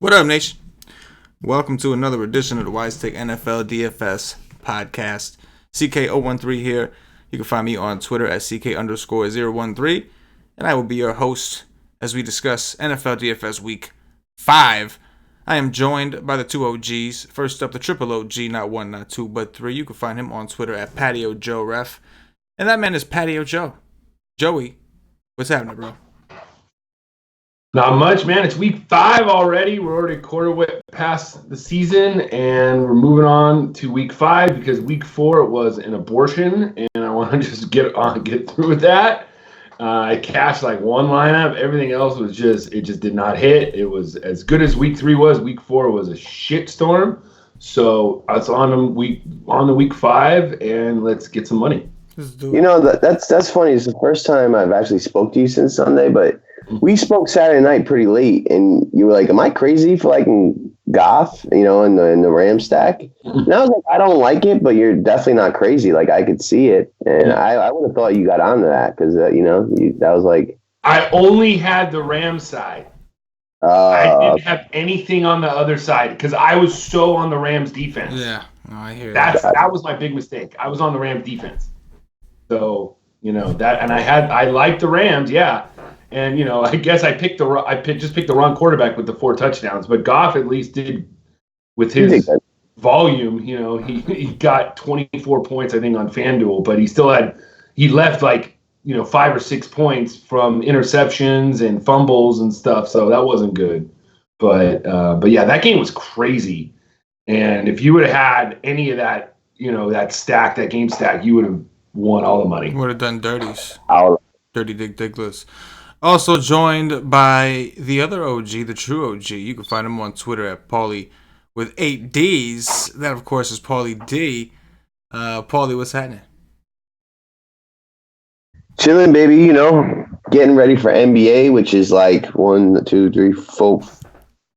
What up, nation? Welcome to another edition of the Wise Take NFL DFS podcast. CK013 here. You can find me on Twitter at CK_013. And I will be your host as we discuss NFL DFS Week 5. I am joined by the two OGs. First up, the triple OG, not one, not two, but three. You can find him on Twitter at Patio Joe Ref. And that man is Patio Joe. Joey, what's happening, bro? Not much, man. It's week 5 already. We're already a quarter way past the season, and we're moving on to week 5 because week 4 was an abortion, and I want to just get through with that. I cashed like one lineup. Everything else was just did not hit. It was as good as week 3 was. Week 4 was a shitstorm. So it's on the week 5, and let's get some money. You know, that's funny. It's the first time I've actually spoke to you since Sunday, but we spoke Saturday night pretty late, and you were like, "Am I crazy for liking Goff?" You know, in the Ram stack. And I was like, "I don't like it, but you're definitely not crazy. Like I could see it, and I would have thought you got onto that because that was like." I only had the Ram side. I didn't have anything on the other side because I was so on the Rams defense. Yeah, no, I hear that. That was my big mistake. I was on the Rams defense, so that, and I liked the Rams, yeah. And I guess I picked the wrong quarterback with the 4 touchdowns, but Goff at least did with his volume. He got 24 points I think on FanDuel, but he left like 5 or 6 points from interceptions and fumbles and stuff, so that wasn't good. But yeah, that game was crazy. And if you would have had any of that, that game stack, you would have won all the money. Would have done dirties. Dirty Dick Dickless. Also joined by the other OG, the true OG. You can find him on Twitter at Paulie with 8 Ds. That, of course, is Paulie D. Paulie, what's happening? Chilling, baby. Getting ready for NBA, which is like 1, 2, 3, 4.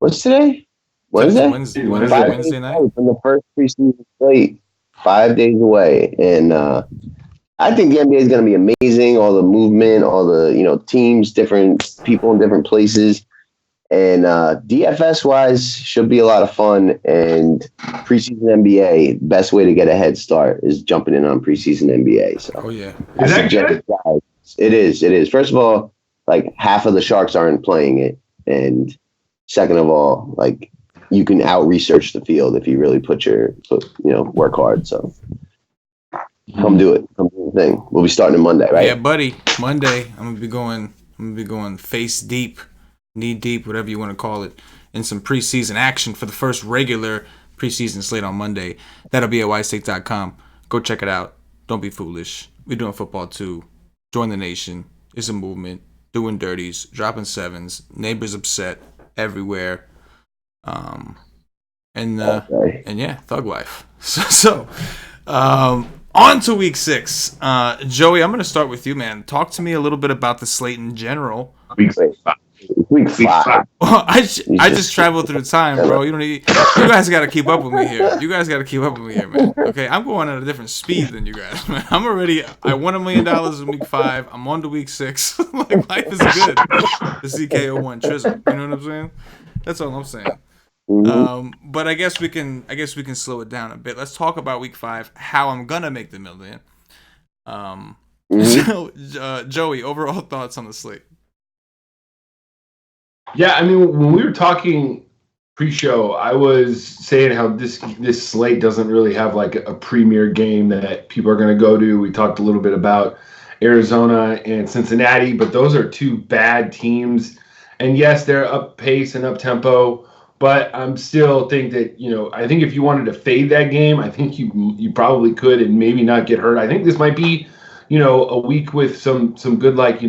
What's today? Wednesday night. From the first preseason slate, 5 days away, and I think the NBA is going to be amazing. All the movement, all the teams, different people in different places, and DFS wise should be a lot of fun. And preseason NBA, best way to get a head start is jumping in on preseason NBA. So, oh yeah, is that good? It is. First of all, like half of the Sharks aren't playing it, and second of all, like you can out research the field if you really work hard. So. Come do it. Come do the thing. We'll be starting on Monday, right? Yeah, buddy. Monday, I'm gonna be going face deep, knee deep, whatever you want to call it, in some preseason action for the first regular preseason slate on Monday. That'll be at wisetake.com. Go check it out. Don't be foolish. We're doing football too. Join the nation. It's a movement. Doing dirties, dropping sevens, neighbors upset everywhere. And yeah, thug life. So on to week 6. Joey, I'm going to start with you, man. Talk to me a little bit about the slate in general. Week 5. I just traveled through time, bro. You guys got to keep up with me here. Man. Okay, I'm going at a different speed than you guys, man. I won $1 million in week 5. I'm on to week 6. Like, life is good. The CK01 Trism. You know what I'm saying? That's all I'm saying. Mm-hmm. But I guess we can slow it down a bit. Let's talk about week 5, how I'm gonna make the million. So, Joey, overall thoughts on the slate? Yeah, I mean, when we were talking pre-show, I was saying how this slate doesn't really have like a premier game that people are gonna go to. We talked a little bit about Arizona and Cincinnati, but those are 2 bad teams. And yes, they're up pace and up tempo. But I'm still think that, I think if you wanted to fade that game, I think you probably could and maybe not get hurt. I think this might be, a week with some good, like,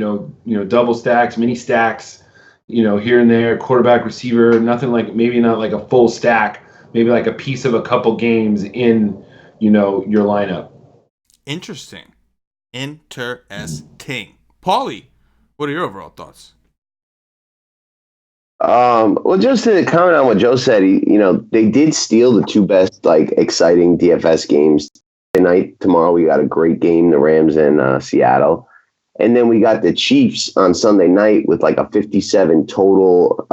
double stacks, mini stacks, here and there, quarterback, receiver, nothing like, maybe not like a full stack, maybe like a piece of a couple games in, your lineup. Interesting. Paulie, what are your overall thoughts? Well, just to comment on what Joe said, they did steal the 2 best, like, exciting DFS games tonight. Tomorrow we got a great game, the Rams and Seattle. And then we got the Chiefs on Sunday night with like a 57 total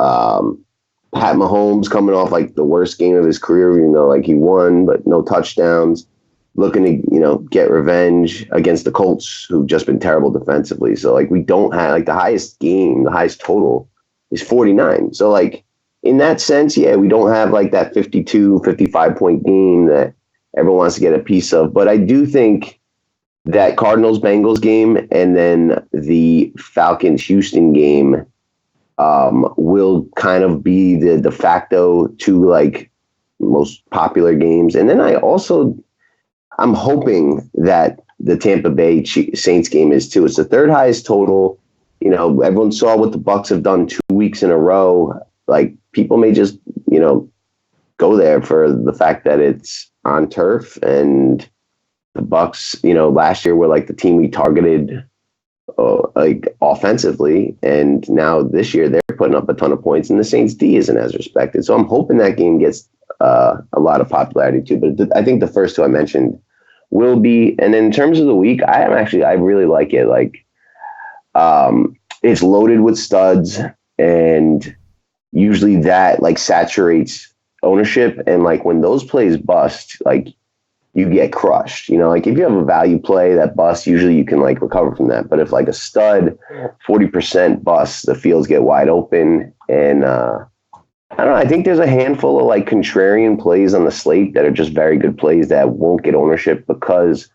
Pat Mahomes coming off like the worst game of his career, like he won, but no touchdowns, looking to, get revenge against the Colts, who've just been terrible defensively. So like we don't have like the highest total is 49. So like in that sense, yeah, we don't have like that 52, 55 point game that everyone wants to get a piece of. But I do think that Cardinals-Bengals game and then the Falcons-Houston game will kind of be the de facto two like most popular games. And then I'm hoping that the Tampa Bay Saints game is too. It's the third highest total. Everyone saw what the Bucs have done 2 weeks in a row. Like people may just, go there for the fact that it's on turf, and the Bucs, last year were like the team we targeted like offensively, and now this year they're putting up a ton of points, and the Saints D isn't as respected. So I'm hoping that game gets a lot of popularity too. But I think the first two I mentioned will be. And then in terms of the week, I really like it. Like it's loaded with studs, and usually that like saturates ownership. And like when those plays bust, like you get crushed. Like if you have a value play that busts, usually you can like recover from that. But if like a stud 40% busts, the fields get wide open. And I don't know, I think there's a handful of like contrarian plays on the slate that are just very good plays that won't get ownership, because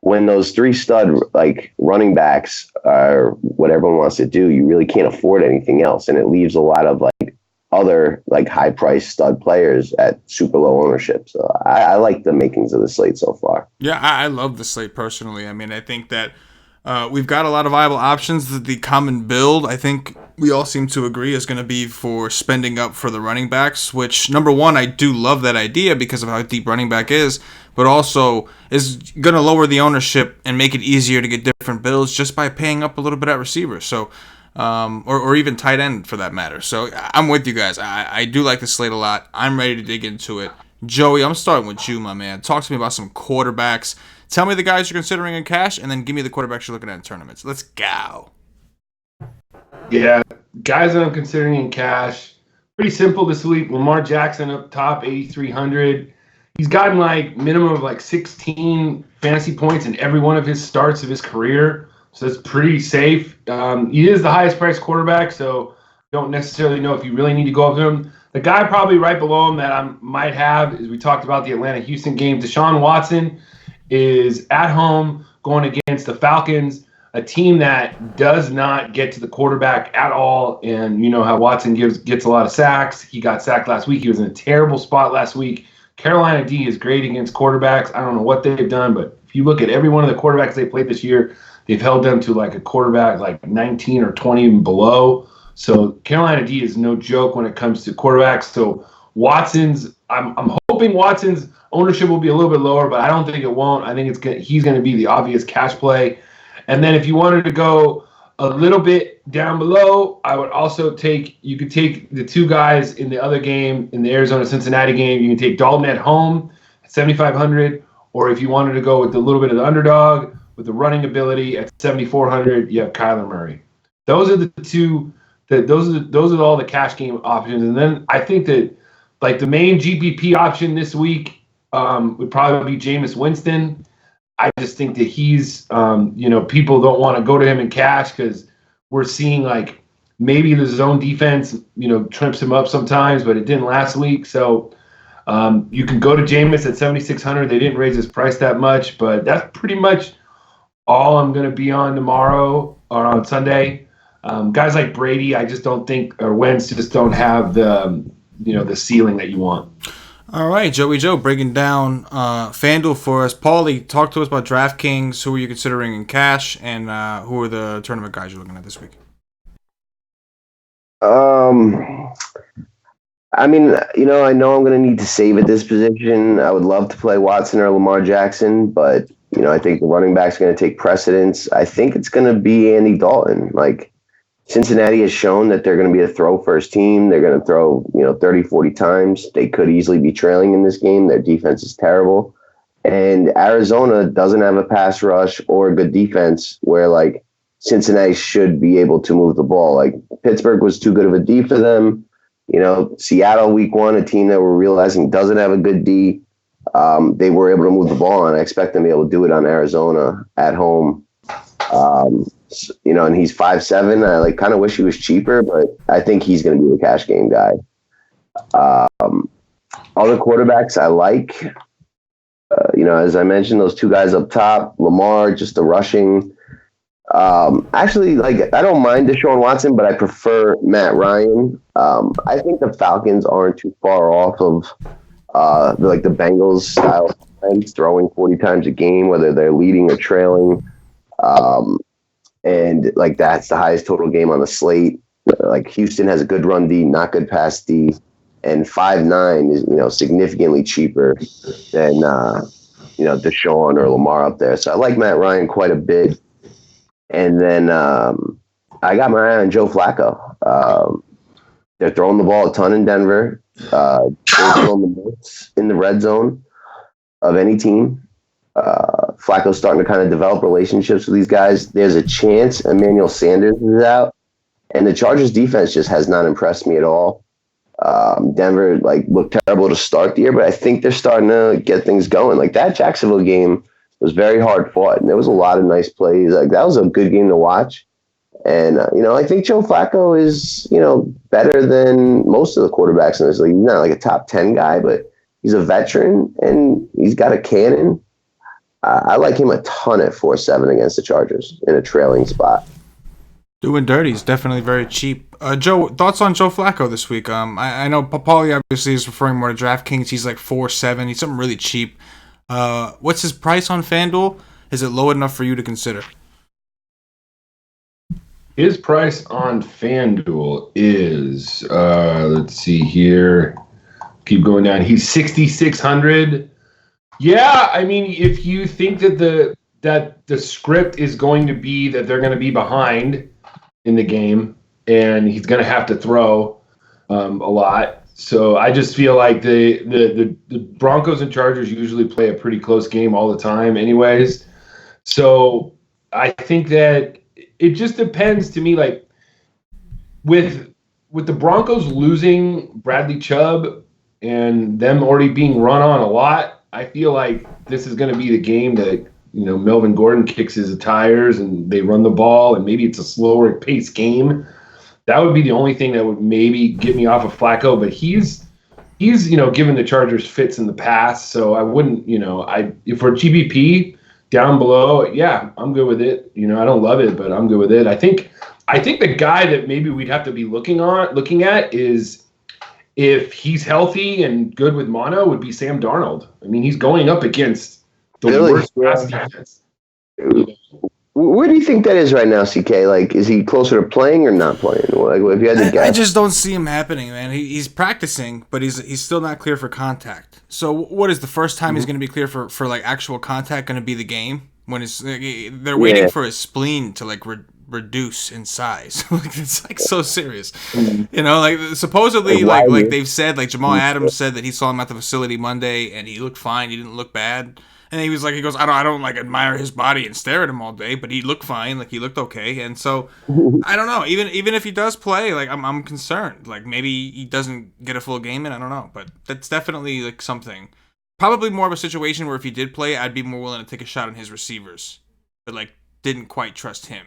when those three stud like running backs are what everyone wants to do, you really can't afford anything else. And it leaves a lot of like other like high priced stud players at super low ownership. So I like the makings of the slate so far. Yeah, I love the slate personally. I mean, I think that we've got a lot of viable options. The common build, I think we all seem to agree, is going to be for spending up for the running backs, which, number one, I do love that idea because of how deep running back is, but also is going to lower the ownership and make it easier to get different builds just by paying up a little bit at receiver. So, or even tight end for that matter. So I'm with you guys. I do like the slate a lot. I'm ready to dig into it. Joey, I'm starting with you, my man. Talk to me about some quarterbacks. Tell me the guys you're considering in cash, and then give me the quarterbacks you're looking at in tournaments. Let's go. Yeah, guys that I'm considering in cash, pretty simple this week. Lamar Jackson up top, 8,300. He's gotten like minimum of like 16 fantasy points in every one of his starts of his career. So that's pretty safe. He is the highest priced quarterback, so don't necessarily know if you really need to go up to him. The guy probably right below him that I might have is, we talked about the Atlanta-Houston game. Deshaun Watson is at home going against the Falcons, a team that does not get to the quarterback at all. And you know how Watson gets a lot of sacks. He got sacked last week. He was in a terrible spot last week. Carolina D is great against quarterbacks. I don't know what they've done, but if you look at every one of the quarterbacks they played this year, they've held them to like a quarterback like 19 or 20 and below. So Carolina D is no joke when it comes to quarterbacks. So I'm hoping Watson's ownership will be a little bit lower, but I don't think it won't. I think he's going to be the obvious cash play. And then if you wanted to go a little bit down below, I would also you could take the two guys in the other game, in the Arizona-Cincinnati game. You can take Dalton at home at 7,500, or if you wanted to go with a little bit of the underdog with the running ability at 7,400, you have Kyler Murray. Those are the two. Those are all the cash game options. And then I think that like the main GPP option this week would probably be Jameis Winston. I just think that he's, people don't want to go to him in cash because we're seeing like maybe the zone defense, trips him up sometimes, but it didn't last week. So you can go to Jameis at 7,600. They didn't raise his price that much, but that's pretty much all I'm going to be on tomorrow or on Sunday. Guys like Brady, I just don't think, or Wentz just don't have the ceiling that you want. All right, Joey Joe breaking down FanDuel for us. Paulie, talk to us about DraftKings. Who are you considering in cash, and who are the tournament guys you're looking at this week? I mean, I know I'm going to need to save at this position. I would love to play Watson or Lamar Jackson, but, I think the running back's going to take precedence. I think it's going to be Andy Dalton. Like, Cincinnati has shown that they're going to be a throw-first team. They're going to throw, 30, 40 times. They could easily be trailing in this game. Their defense is terrible. And Arizona doesn't have a pass rush or a good defense where, Cincinnati should be able to move the ball. Pittsburgh was too good of a D for them. Seattle week 1, a team that we're realizing doesn't have a good D. They were able to move the ball, and I expect them to be able to do it on Arizona at home. And he's 5'7". I kind of wish he was cheaper, but I think he's going to be the cash game guy. Other quarterbacks I like, as I mentioned, those two guys up top, Lamar, just the rushing. Actually, I don't mind Deshaun Watson, but I prefer Matt Ryan. I think the Falcons aren't too far off of the Bengals style offense, throwing 40 times a game, whether they're leading or trailing. And that's the highest total game on the slate. Houston has a good run D, not good pass D, and 5'9" is significantly cheaper than Deshaun or Lamar up there. So I like Matt Ryan quite a bit. And then I got my eye on Joe Flacco. They're throwing the ball a ton in Denver. They're throwing the most in the red zone of any team. Flacco's starting to kind of develop relationships with these guys. There's a chance Emmanuel Sanders is out, and the Chargers defense just has not impressed me at all. Denver looked terrible to start the year, but I think they're starting to get things going. That Jacksonville game was very hard fought, and there was a lot of nice plays. That was a good game to watch. And, I think Joe Flacco is, better than most of the quarterbacks in this league. He's not a top 10 guy, but he's a veteran, and he's got a cannon. I like him a ton at 4-7 against the Chargers in a trailing spot. Doing dirty is definitely very cheap. Joe, thoughts on Joe Flacco this week? I know Paulie obviously is referring more to DraftKings. He's 4-7. He's something really cheap. What's his price on FanDuel? Is it low enough for you to consider? His price on FanDuel is, let's see here. Keep going down. He's 6,600. Yeah, I mean, if you think that the script is going to be that they're going to be behind in the game and he's going to have to throw a lot. So I just feel like the Broncos and Chargers usually play a pretty close game all the time anyways. So I think that it just depends to me, with the Broncos losing Bradley Chubb and them already being run on a lot, I feel like this is going to be the game that, Melvin Gordon kicks his tires and they run the ball and maybe it's a slower pace game. That would be the only thing that would maybe get me off of Flacco, but he's given the Chargers fits in the past, so I wouldn't, if for GBP down below, yeah, I'm good with it. I don't love it, but I'm good with it. I think the guy that maybe we'd have to be looking at is, if he's healthy and good with mono, would be Sam Darnold. I mean, he's going up against the worst pass defense. Where do you think that is right now, CK? Is he closer to playing or not playing? If you had to guess. I just don't see him happening, man. He's practicing, but he's still not clear for contact. So what is the first time he's going to be clear for actual contact going to be the game? When they're waiting for his spleen to reduce in size. It's so serious. Supposedly they've said, Jamal Adams said that he saw him at the facility Monday and he looked fine. He didn't look bad. And he goes, I don't admire his body and stare at him all day, but he looked fine. He looked okay. And so I don't know. Even if he does play, I'm concerned. Maybe he doesn't get a full game in. I don't know. But that's definitely something. Probably more of a situation where if he did play, I'd be more willing to take a shot on his receivers, but didn't quite trust him.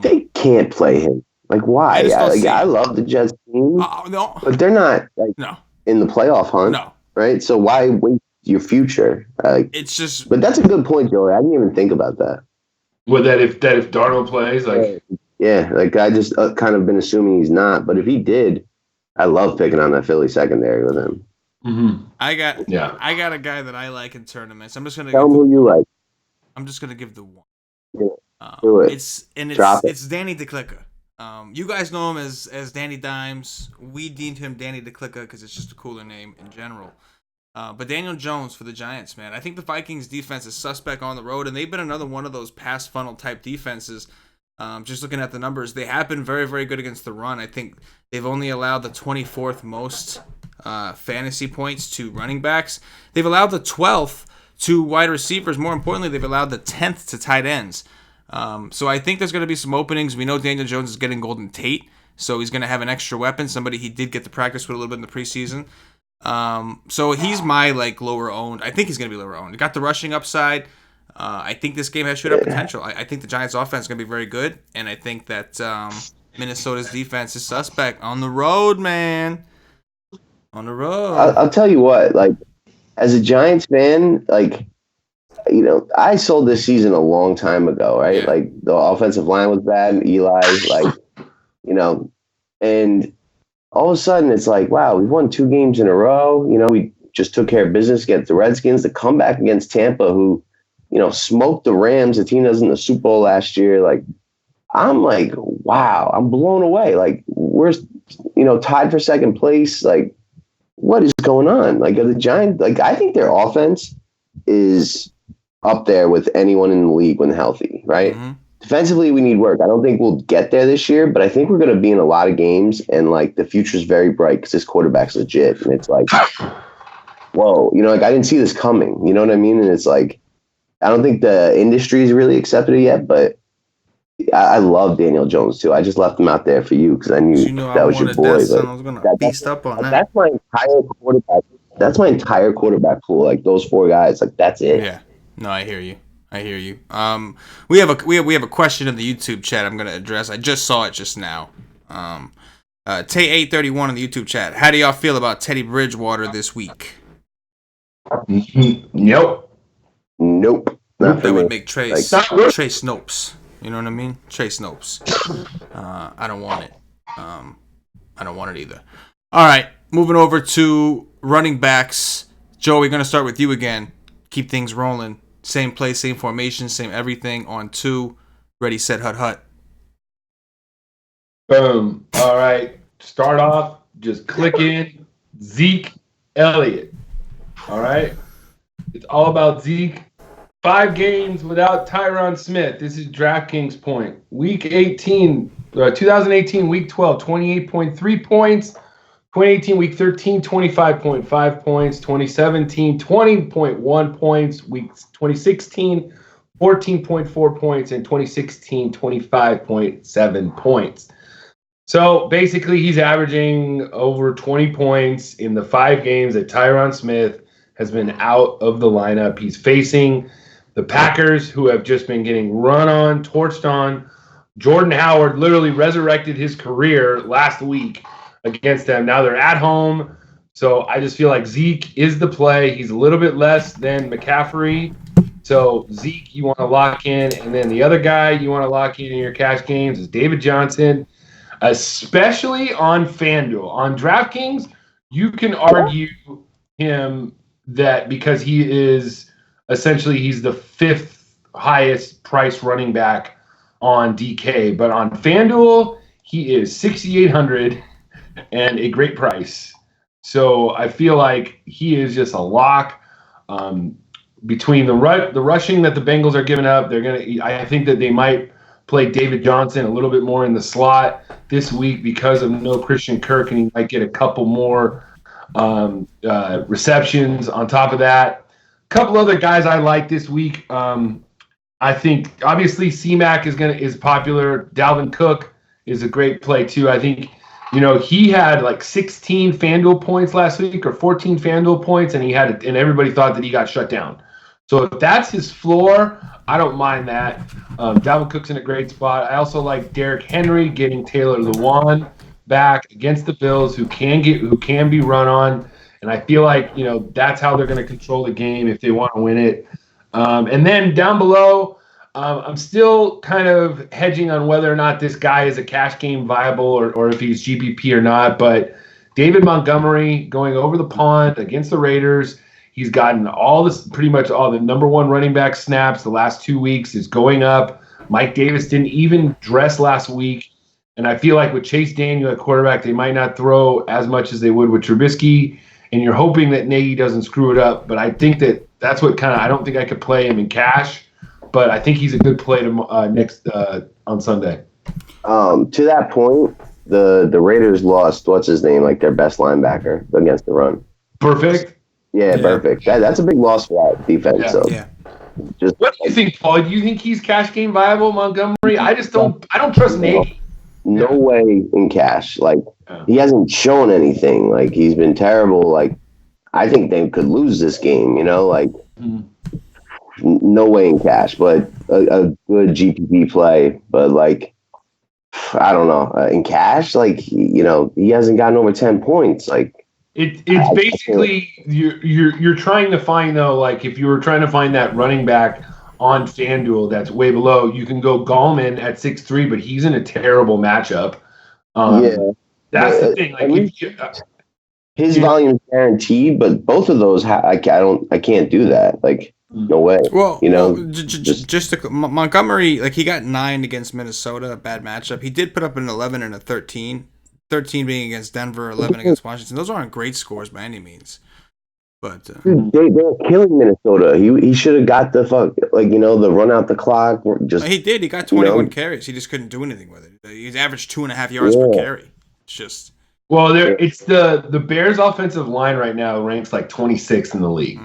They can't play him. Why? I love the Jets team, no, but they're not in the playoff hunt. No, right? So why waste your future? It's just. But that's a good point, Joey. I didn't even think about that. Well, that if Darnold plays, yeah, I just kind of been assuming he's not. But if he did, I love picking on that Philly secondary with him. Mm-hmm. I got a guy that I like in tournaments. I'm just gonna tell him who you like. I'm just gonna give the one. Yeah, do it. It's Danny DeClicca. You guys know him as Danny Dimes. We deemed him Danny DeClicca because it's just a cooler name in general. But Daniel Jones for the Giants, man. I think the Vikings defense is suspect on the road, and they've been another one of those pass funnel type defenses. Just looking at the numbers, they have been very, very good against the run. I think they've only allowed the 24th most fantasy points to running backs. They've allowed the 12th to wide receivers. More importantly, they've allowed the 10th to tight ends. So I think there's going to be some openings. We know Daniel Jones is getting Golden Tate, So he's going to have an extra weapon, somebody he did get to practice with a little bit in the preseason. So he's my lower owned. I think he's going to be lower owned. He got the rushing upside. I think this game has shootout potential. I think the Giants' offense is going to be very good, and I think that Minnesota's defense is suspect on the road, man. On the road. I'll tell you what, as a Giants fan, I sold this season a long time ago, right? Yeah. The offensive line was bad, and Eli, and all of a sudden it's wow, we won 2 games in a row. We just took care of business against the Redskins. The comeback against Tampa, who, smoked the Rams, the team that was in the Super Bowl last year. I'm wow, I'm blown away. We're, tied for second place. What is going on? The Giants, I think their offense is up there with anyone in the league when healthy, right? Mm-hmm. Defensively, we need work. I don't think we'll get there this year, but I think we're going to be in a lot of games, and the future's very bright because this quarterback's legit. And it's whoa, I didn't see this coming. You know what I mean? And it's I don't think the industry's really accepted it yet, but I love Daniel Jones too. I just left him out there for you because I knew that was your boy. I was gonna beast up on that. That's my entire quarterback. That's my entire quarterback pool. Those 4 guys. That's it. Yeah. No, I hear you. We have a question in the YouTube chat I'm gonna address. I just saw it just now. Tay831 in the YouTube chat. How do y'all feel about Teddy Bridgewater this week? Nope. Not That for would me. make Trey Snopes. You know what I mean? Trey Snopes. I don't want it. I don't want it either. All right, moving over to running backs. Joe, we're gonna start with you again. Keep things rolling. Same play, same formation, same everything on 2. Ready, set, hut. Boom. All right. Start off. Just click in. Zeke Elliott. All right. It's all about Zeke. 5 games without Tyron Smith. This is DraftKings point. Week 18, 2018, week 12, 28.3 points. 2018, week 13, 25.5 points. 2017, 20.1 points. Week 2016, 14.4 points. And 2016, 25.7 points. So basically, he's averaging over 20 points in the 5 games that Tyron Smith has been out of the lineup. He's facing the Packers, who have just been getting run on, torched on. Jordan Howard literally resurrected his career last week against them. Now they're at home. So I just feel like Zeke is the play. He's a little bit less than McCaffrey. So Zeke, you want to lock in. And then the other guy you want to lock in your cash games is David Johnson, especially on FanDuel. On DraftKings, you can argue him that because he is essentially he's the 5th highest price running back on DK. But on FanDuel, he is 6,800 and a great price. So I feel like he is just a lock. Between the rushing that the Bengals are giving up, I think that they might play David Johnson a little bit more in the slot this week because of no Christian Kirk, and he might get a couple more receptions on top of that. A couple other guys I like this week. I think obviously C-Mac is popular. Dalvin Cook is a great play too. I think he had 16 FanDuel points last week or 14 FanDuel points, and and everybody thought that he got shut down. So if that's his floor, I don't mind that. Dalvin Cook's in a great spot. I also like Derrick Henry getting Taylor Lewan back against the Bills, who can be run on. And I feel like, that's how they're going to control the game if they want to win it. And then down below, I'm still kind of hedging on whether or not this guy is a cash game viable or if he's GPP or not. But David Montgomery going over the pond against the Raiders. He's gotten pretty much all the number 1 running back snaps the last 2 weeks is going up. Mike Davis didn't even dress last week. And I feel like with Chase Daniel at quarterback, they might not throw as much as they would with Trubisky. And you're hoping that Nagy doesn't screw it up. But I think that's what I don't think I could play him in cash. But I think he's a good play on Sunday. To that point, the Raiders lost, what's his name, their best linebacker against the run. Perfect. Yeah. Perfect. That's a big loss for that defense. Yeah. So Yeah. What do you think, Paul? Do you think he's cash game viable, Montgomery? I don't trust Nagy. no way in cash. Like, he hasn't shown anything. Like, he's been terrible. Like, I think they could lose this game, like, no way in cash, but a good GPP play. But, like, I don't know. In cash, like, he hasn't gotten over 10 points. Like, it's basically you're trying to find, though, like, if you were trying to find that running back on FanDuel that's way below, you can go Gallman at 6'3", but he's in a terrible matchup. That's the thing. Like, his volume is guaranteed, but both of those, I can't do that. Like, no way. Well, Montgomery, like, he got 9 against Minnesota, a bad matchup. He did put up an 11 and a 13. 13 being against Denver, 11 against Washington. Those aren't great scores by any means. But dude, they're killing Minnesota. He should have got the the run out the clock. He did. He got 21 carries. He just couldn't do anything with it. He's averaged 2.5 yards per carry. It's just it's the Bears' offensive line right now ranks like 26th in the league.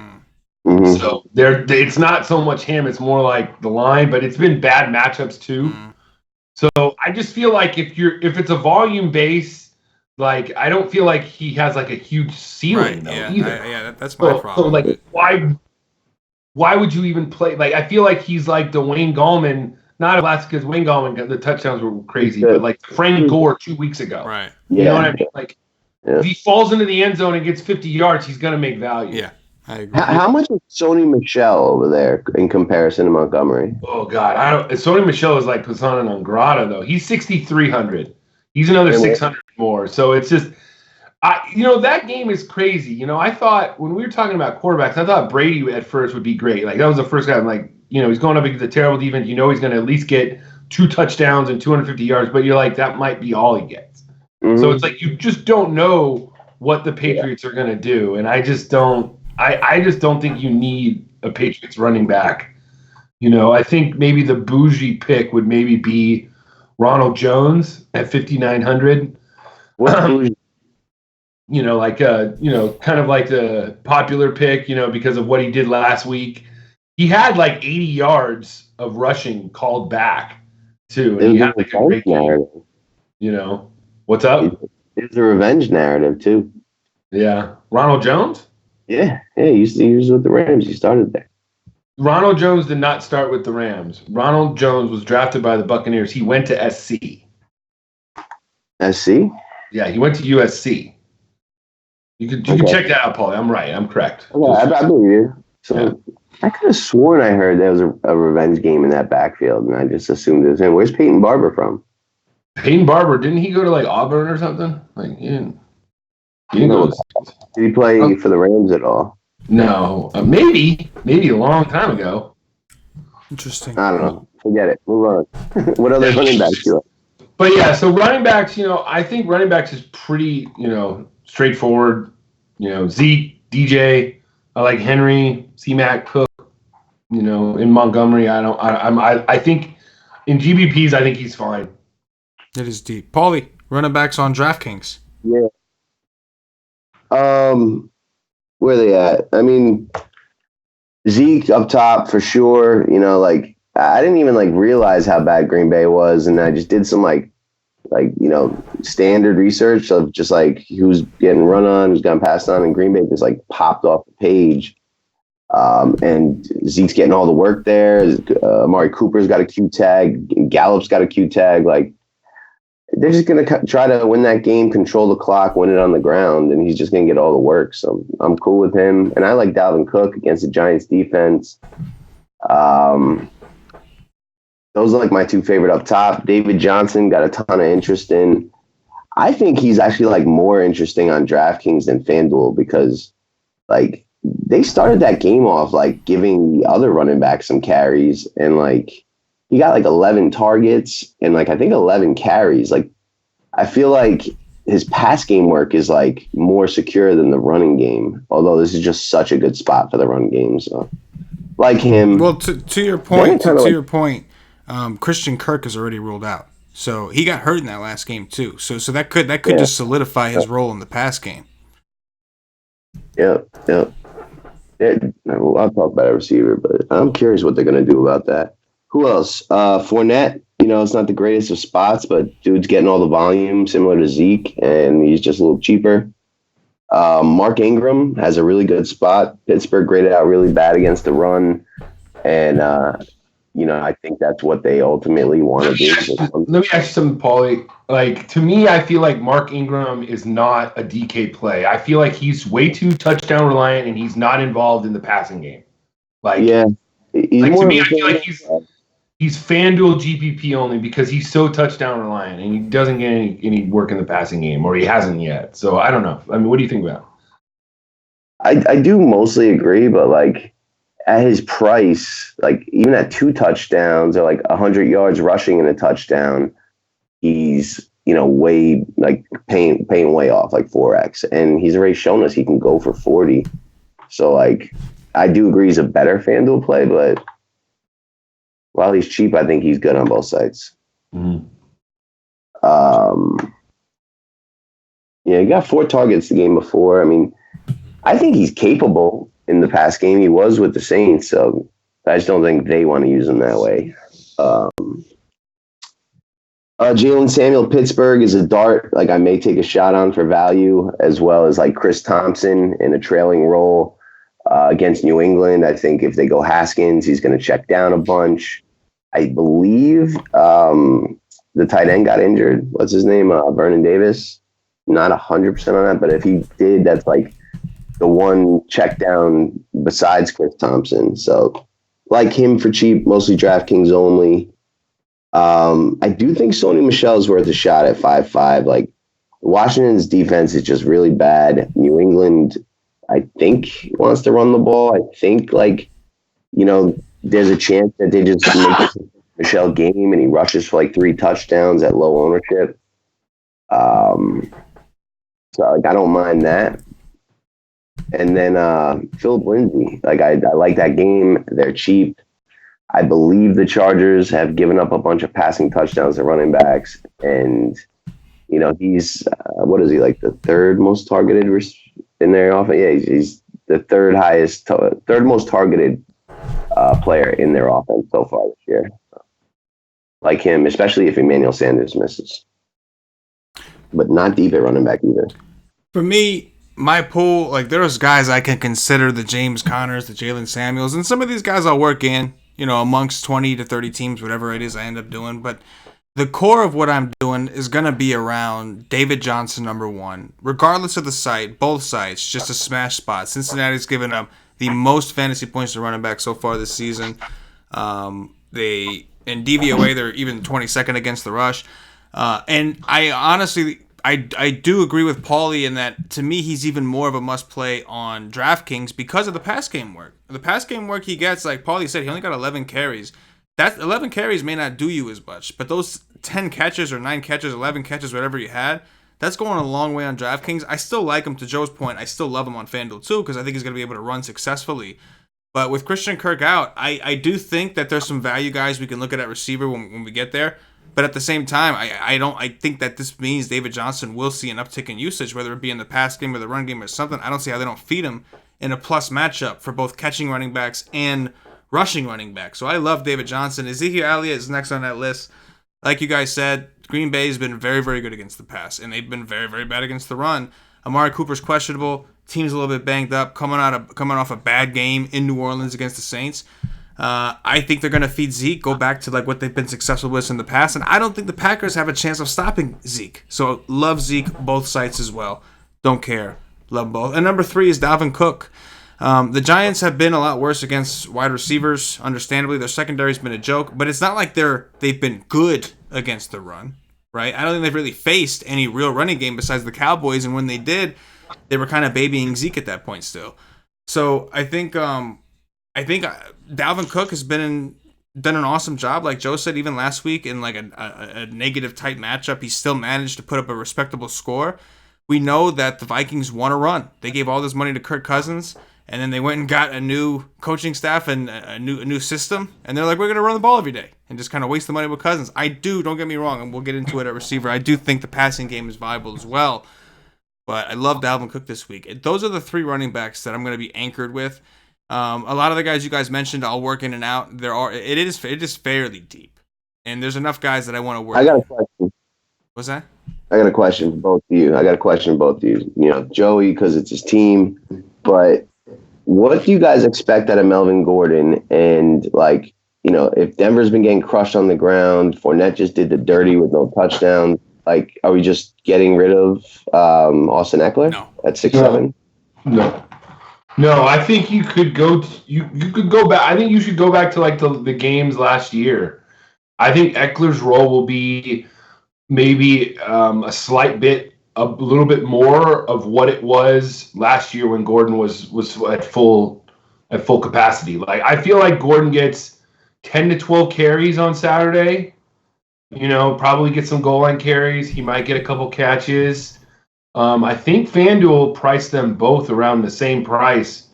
Mm-hmm. So it's not so much him. It's more like the line, but it's been bad matchups too. So I just feel like if it's a volume base. Like, I don't feel like he has, like, a huge ceiling, either. That's my problem. So, like, why would you even play? Like, I feel like he's like the Wayne Gallman, not last because Wayne Gallman, the touchdowns were crazy, but, like, Frank Gore 2 weeks ago. Right. You know what I mean? Like, if he falls into the end zone and gets 50 yards, he's going to make value. Yeah, I agree. How much is Sony Michel over there in comparison to Montgomery? Oh, God. Sony Michel is like Persona non grata, though. He's 6,300. He's another 600 more. So it's just, that game is crazy. I thought when we were talking about quarterbacks, I thought Brady at first would be great. Like, that was the first guy. I'm like, he's going up against a terrible defense. He's going to at least get 2 touchdowns and 250 yards. But you're like, that might be all he gets. Mm-hmm. So it's like you just don't know what the Patriots are going to do. And I just don't. I just don't think you need a Patriots running back. I think maybe the bougie pick would maybe be Ronald Jones at 5,900. Kind of like the popular pick, because of what he did last week. He had like 80 yards of rushing called back too, and he had like a great game. What's up? It's a revenge narrative too. Yeah, Ronald Jones. Yeah, he was with the Rams. He started there. Ronald Jones did not start with the Rams. Ronald Jones was drafted by the Buccaneers. He went to SC. SC? Yeah, he went to USC. You can check that out, Paulie. I'm right. I'm correct. Okay, I believe you. So I could have sworn I heard there was a revenge game in that backfield, and I just assumed it was him. Where's Peyton Barber from? Peyton Barber, didn't he go to like Auburn or something? Like he didn't go. Did he play for the Rams at all? No, maybe a long time ago. Interesting. I don't know. Forget it. Move on. What other running backs you like? But yeah, so running backs, I think running backs is pretty, straightforward. Zeke, DJ, I like Henry, C-Mac, Cook. In Montgomery, I think in GBPs, I think he's fine. It is deep. Paulie, running backs on DraftKings. Yeah. Where are they at? I mean, Zeke up top for sure. I didn't even realize how bad Green Bay was, and I just did some standard research of just who's getting run on, who's gotten passed on, and Green Bay just popped off the page. And Zeke's getting all the work there. Amari Cooper's got a Q tag. Gallup's got a Q tag. They're just going to try to win that game, control the clock, win it on the ground, and he's just going to get all the work. So I'm cool with him. And I like Dalvin Cook against the Giants defense. Those are my 2 favorite up top. David Johnson got a ton of interest in. I think he's actually more interesting on DraftKings than FanDuel because they started that game off giving the other running back some carries and he got 11 targets and I think 11 carries. I feel like his pass game work is more secure than the running game. Although this is just such a good spot for the run game. So him. Well, to your point, Christian Kirk is already ruled out. So he got hurt in that last game too. So that could just solidify his role in the pass game. Yeah. I'll talk about a receiver, but I'm curious what they're going to do about that. Who else? Fournette, it's not the greatest of spots, but dude's getting all the volume, similar to Zeke, and he's just a little cheaper. Mark Ingram has a really good spot. Pittsburgh graded out really bad against the run, and I think that's what they ultimately want to do. Let me ask you something, Paulie. Like, to me, I feel like Mark Ingram is not a DK play. I feel like he's way too touchdown reliant, and he's not involved in the passing game. Like, yeah, to me, I feel like he's FanDuel GPP only because he's so touchdown reliant, and he doesn't get any work in the passing game, or he hasn't yet. So I don't know. I mean, what do you think about it? I do mostly agree, but like, at his price, like even at 2 touchdowns or like 100 yards rushing in a touchdown, he's way like paying way off, like 4x, and he's already shown us he can go for 40. So like, I do agree he's a better FanDuel play, but while he's cheap, I think he's good on both sides. Mm-hmm. He got 4 targets the game before. I mean, I think he's capable in the past game. He was with the Saints, so I just don't think they want to use him that way. Jalen Samuel, Pittsburgh is a dart. Like, I may take a shot on for value, as well as like Chris Thompson in a trailing role against New England. I think if they go Haskins, he's going to check down a bunch. I believe the tight end got injured. What's his name? Vernon Davis. Not 100% on that, but if he did, that's like the one check down besides Chris Thompson. So like him for cheap, mostly DraftKings only. I do think Sony Michel is worth a shot at 5.5. Like, Washington's defense is just really bad. New England, I think, wants to run the ball. I think there's a chance that they just make a Michel game and he rushes for like 3 touchdowns at low ownership. So like, I don't mind that. And then Philip Lindsay, like I like that game. They're cheap. I believe the Chargers have given up a bunch of passing touchdowns to running backs, and he's what is he, like the 3rd most targeted in their offense? Yeah, he's the 3rd most targeted player in their offense so far this year. Like him, especially if Emmanuel Sanders misses, but not deep at running back either. For me, my pool, like, there's guys I can consider, the James Connors, the Jalen Samuels, and some of these guys I'll work in, amongst 20 to 30 teams, whatever it is I end up doing. But the core of what I'm doing is going to be around David Johnson, number 1. Regardless of the site, both sites, just a smash spot. Cincinnati's given up the most fantasy points to running back so far this season. In DVOA, they're even 22nd against the rush. And I honestly... I do agree with Paulie in that, to me, he's even more of a must-play on DraftKings because of the pass game work. The pass game work he gets, like Paulie said, he only got 11 carries. That 11 carries may not do you as much, but those 10 catches or 9 catches, 11 catches, whatever you had, that's going a long way on DraftKings. I still like him, to Joe's point. I still love him on FanDuel too, because I think he's going to be able to run successfully. But with Christian Kirk out, I do think that there's some value guys we can look at receiver when we get there. But at the same time, I think that this means David Johnson will see an uptick in usage, whether it be in the pass game or the run game or something. I don't see how they don't feed him in a plus matchup for both catching running backs and rushing running backs. So I love David Johnson. Ezekiel Elliott is next on that list. Like you guys said, Green Bay has been very, very good against the pass, and they've been very, very bad against the run. Amari Cooper's questionable. Team's a little bit banged up, coming off a bad game in New Orleans against the Saints. I think they're going to feed Zeke, go back to like what they've been successful with in the past, and I don't think the Packers have a chance of stopping Zeke. So love Zeke, both sites as well. Don't care. Love both. And number 3 is Dalvin Cook. The Giants have been a lot worse against wide receivers, understandably. Their secondary's been a joke, but it's not like they've been good against the run, right? I don't think they've really faced any real running game besides the Cowboys, and when they did, they were kind of babying Zeke at that point still. So I think Dalvin Cook has done an awesome job. Like Joe said, even last week in like a negative type matchup, he still managed to put up a respectable score. We know that the Vikings want to run. They gave all this money to Kirk Cousins, and then they went and got a new coaching staff and a new system, and they're like, we're going to run the ball every day and just kind of waste the money with Cousins. Don't get me wrong, and we'll get into it at receiver. I do think the passing game is viable as well, but I love Dalvin Cook this week. Those are the 3 running backs that I'm going to be anchored with. A lot of the guys you guys mentioned, I'll work in and out. It is fairly deep. And there's enough guys that I want to work. I got a question. What's that? I got a question for both of you. You know, Joey, because it's his team. But what do you guys expect out of Melvin Gordon? And, like, you know, if Denver's been getting crushed on the ground, Fournette just did the dirty with no touchdown. Like, are we just getting rid of Austin Eckler at 6'7"? No, I think you could go. You could go back. I think you should go back to like the games last year. I think Eckler's role will be maybe a little bit more of what it was last year when Gordon was at full capacity. Like I feel like Gordon gets 10 to 12 carries on Saturday. You know, probably get some goal line carries. He might get a couple catches. I think FanDuel priced them both around the same price.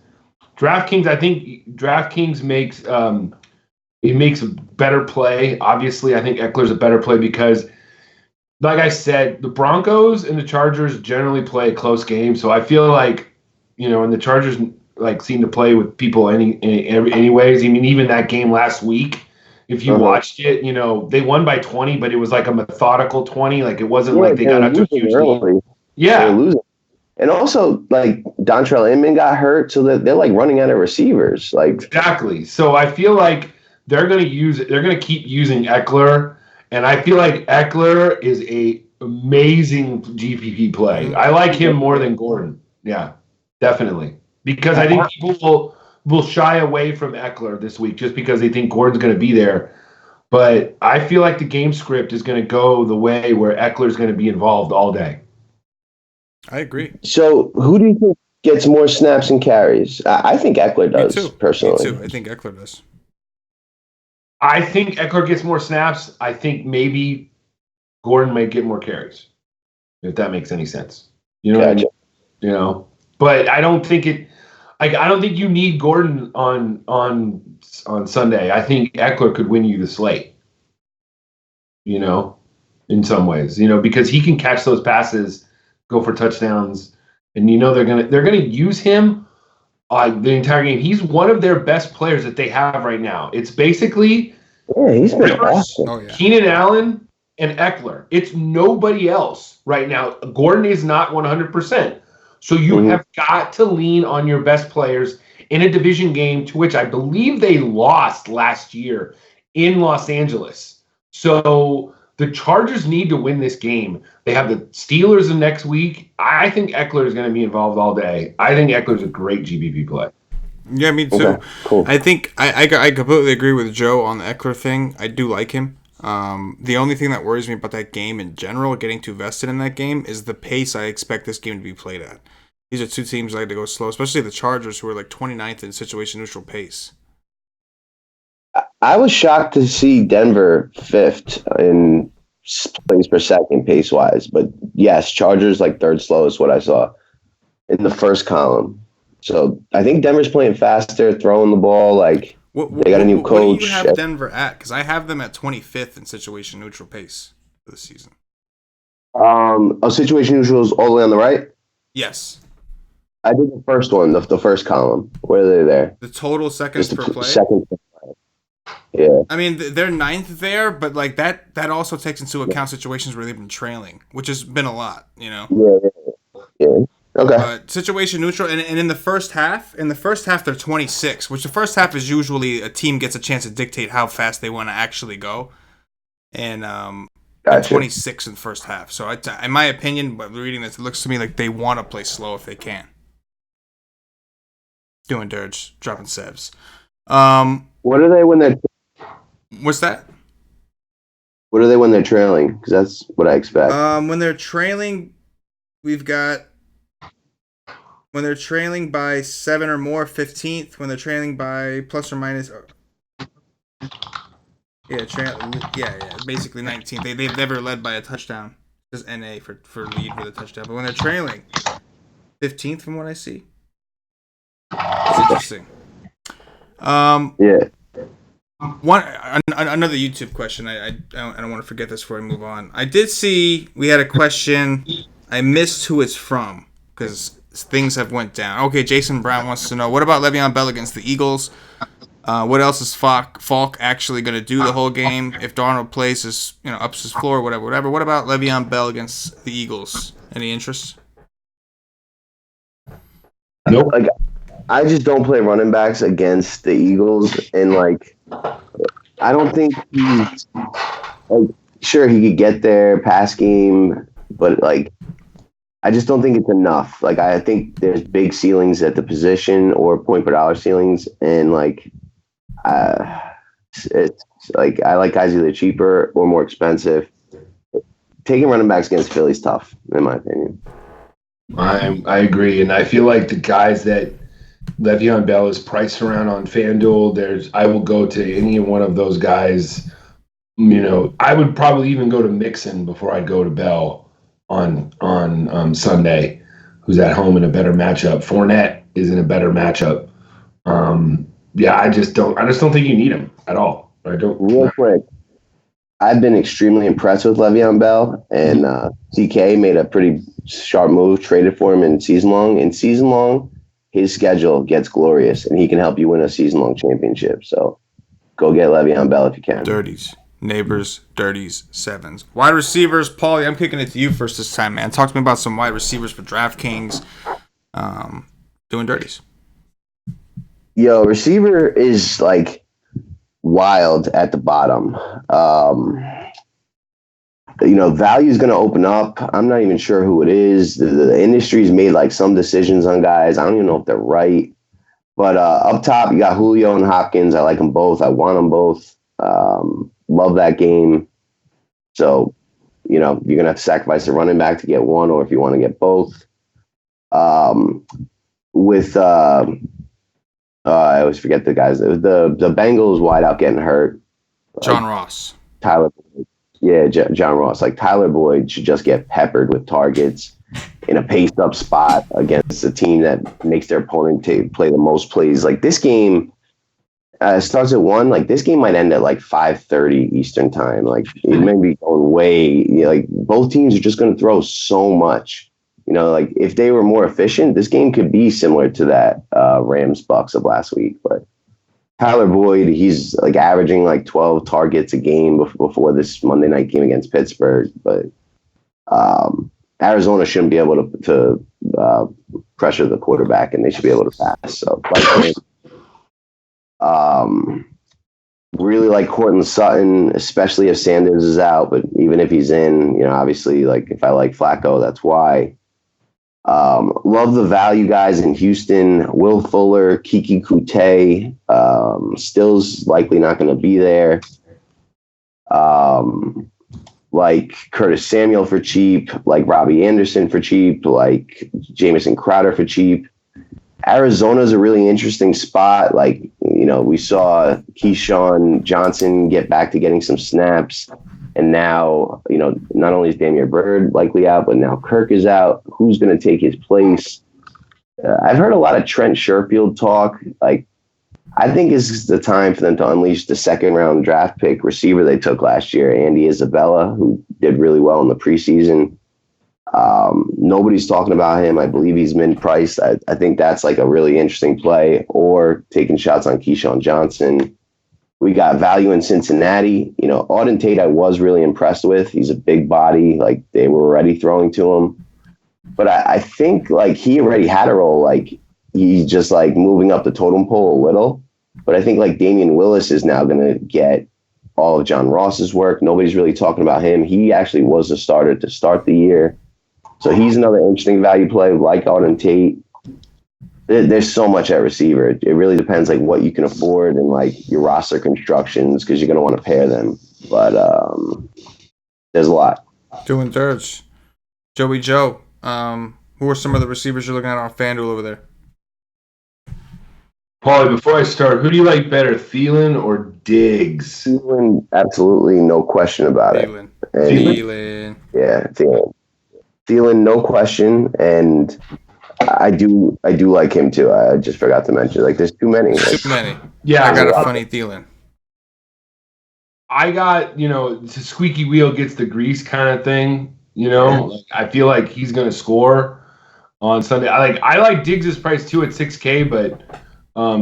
I think DraftKings makes a better play. Obviously, I think Eckler's a better play because, like I said, the Broncos and the Chargers generally play a close game. So I feel like, you know, and the Chargers like seem to play with people anyways. I mean, even that game last week, if you watched it, you know, they won by 20, but it was like a methodical 20. Like it wasn't like they got out to a huge lead. Yeah. They're losing. And also, like, Dontrell Inman got hurt, so they're like running out of receivers. Like exactly. So I feel like they're going to keep using Eckler, and I feel like Eckler is a amazing GPP play. I like him more than Gordon. Yeah, definitely. Because I think people will shy away from Eckler this week just because they think Gordon's going to be there. But I feel like the game script is going to go the way where Eckler's going to be involved all day. I agree. So who do you think gets more snaps and carries? I think Eckler does, personally. Me too. I think Eckler does. I think Eckler gets more snaps. I think maybe Gordon might get more carries, if that makes any sense. You know what I mean? You know, but I don't think I don't think you need Gordon on Sunday. I think Eckler could win you the slate. You know, in some ways, you know, because he can catch those passes, go for touchdowns, and you know they're gonna use him the entire game. He's one of their best players that they have right now. It's basically he's been awesome. Keenan Allen and Eckler. It's nobody else right now. Gordon is not 100%. So you have got to lean on your best players in a division game to which I believe they lost last year in Los Angeles. So the Chargers need to win this game. They have the Steelers the next week. I think Eckler is going to be involved all day. I think Eckler's a great GPP play. Yeah, me too. Okay, cool. I think I completely agree with Joe on the Eckler thing. I do like him. The only thing that worries me about that game in general, getting too vested in that game, is the pace I expect this game to be played at. These are two teams that like to go slow, especially the Chargers, who are like 29th in situation neutral pace. I was shocked to see Denver 5th in plays per second pace wise, but yes, Chargers like 3rd slowest, what I saw in the first column. So I think Denver's playing faster, throwing the ball. Like they got a new coach. What do you have Denver at? Because I have them at 25th in situation neutral pace for the season. Situation neutral is all the way on the right. Yes. I did the first one, the first column. Where are they there? The total seconds per play? Seconds per play. Yeah. I mean, they're 9th there, but like that also takes into account situations where they've been trailing, which has been a lot, you know? Yeah. Okay. Situation neutral, and in the first half, they're 26, which the first half is usually a team gets a chance to dictate how fast they want to actually go. And they're 26 in the first half. So in my opinion, by reading this, it looks to me like they want to play slow if they can. Doing dirge, dropping sevs. What are they when they're? What's that? What are they when they're trailing? Because that's what I expect. When they're trailing, we've got when they're trailing by 7 or more, 15th. When they're trailing by plus or minus, basically 19th. They've never led by a touchdown. Just NA for lead with a touchdown. But when they're trailing, 15th from what I see. It's interesting. Yeah. Another YouTube question. I don't want to forget this before I move on. I did see we had a question. I missed who it's from because things have went down. Okay, Jason Brown wants to know, what about Le'Veon Bell against the Eagles? What else is Falk actually going to do the whole game? If Darnold plays ups his floor, whatever. What about Le'Veon Bell against the Eagles? Any interest? Nope. Like, I just don't play running backs against the Eagles, and I don't think he's sure he could get there pass game, but I just don't think it's enough. I think there's big ceilings at the position or point per dollar ceilings, and it's I like guys either cheaper or more expensive. Taking running backs against Philly is tough, in my opinion. I agree, and I feel like the guys that Le'Veon Bell is priced around on FanDuel, I will go to any one of those guys. I would probably even go to Mixon before I'd go to Bell on Sunday, who's at home in a better matchup. Fournette is in a better matchup. I just don't think you need him at all. I don't. Real quick, I've been extremely impressed with Le'Veon Bell, and CK made a pretty sharp move, traded for him in season long. In season long, his schedule gets glorious, and he can help you win a season long championship. So go get Le'Veon Bell if you can. Dirties. Neighbors, dirties, sevens. Wide receivers, Paulie, I'm kicking it to you first this time, man. Talk to me about some wide receivers for DraftKings doing dirties. Yo, receiver is wild at the bottom. Value is going to open up. I'm not even sure who it is. The industry's made some decisions on guys. I don't even know if they're right. But up top, you got Julio and Hopkins. I like them both. I want them both. Love that game. So, you're going to have to sacrifice a running back to get one, or if you want to get both. I always forget the guys. The Bengals wide out getting hurt. John Ross. Tyler. Yeah, John Ross. Tyler Boyd should just get peppered with targets in a paced up spot against a team that makes their opponent play the most plays. This game starts at 1. This game might end at 5:30 Eastern time. It may be going way. Both teams are just going to throw so much. If they were more efficient, this game could be similar to that Rams Bucks of last week. But Tyler Boyd, he's averaging 12 targets a game before this Monday night game against Pittsburgh. But Arizona shouldn't be able to pressure the quarterback, and they should be able to pass. So, really like Courtland Sutton, especially if Sanders is out. But even if he's in, obviously, if I like Flacco, that's why. Love the value guys in Houston. Will Fuller, Kiki Kute, still's likely not going to be there. Like Curtis Samuel for cheap, like Robbie Anderson for cheap, like Jamison Crowder for cheap. Arizona's a really interesting spot. We saw Keyshawn Johnson get back to getting some snaps. And now, not only is Damian Bird likely out, but now Kirk is out. Who's going to take his place? I've heard a lot of Trent Sherfield talk. I think this is the time for them to unleash the second-round draft pick receiver they took last year, Andy Isabella, who did really well in the preseason. Nobody's talking about him. I believe he's mid-priced. I think that's a really interesting play, or taking shots on Keyshawn Johnson. We got value in Cincinnati. Auden Tate I was really impressed with. He's a big body. They were already throwing to him. But I think he already had a role. He's just moving up the totem pole a little. But I think Damian Willis is now going to get all of John Ross's work. Nobody's really talking about him. He actually was a starter to start the year. So he's another interesting value play like Auden Tate. There's so much at receiver. It really depends what you can afford and your roster constructions, because you're going to want to pair them. But there's a lot. Doing thirds. Joey Joe. Who are some of the receivers you're looking at on FanDuel over there? Paulie, before I start, who do you like better, Thielen or Diggs? Thielen, absolutely, no question about it. Thielen. Yeah, Thielen. Thielen, no question, and I do like him too. I just forgot to mention, there's too many. Too many. Yeah, I got a funny Thielen. I got, it's a squeaky wheel gets the grease kind of thing. I feel like he's going to score on Sunday. I like Diggs' price too at $6K, but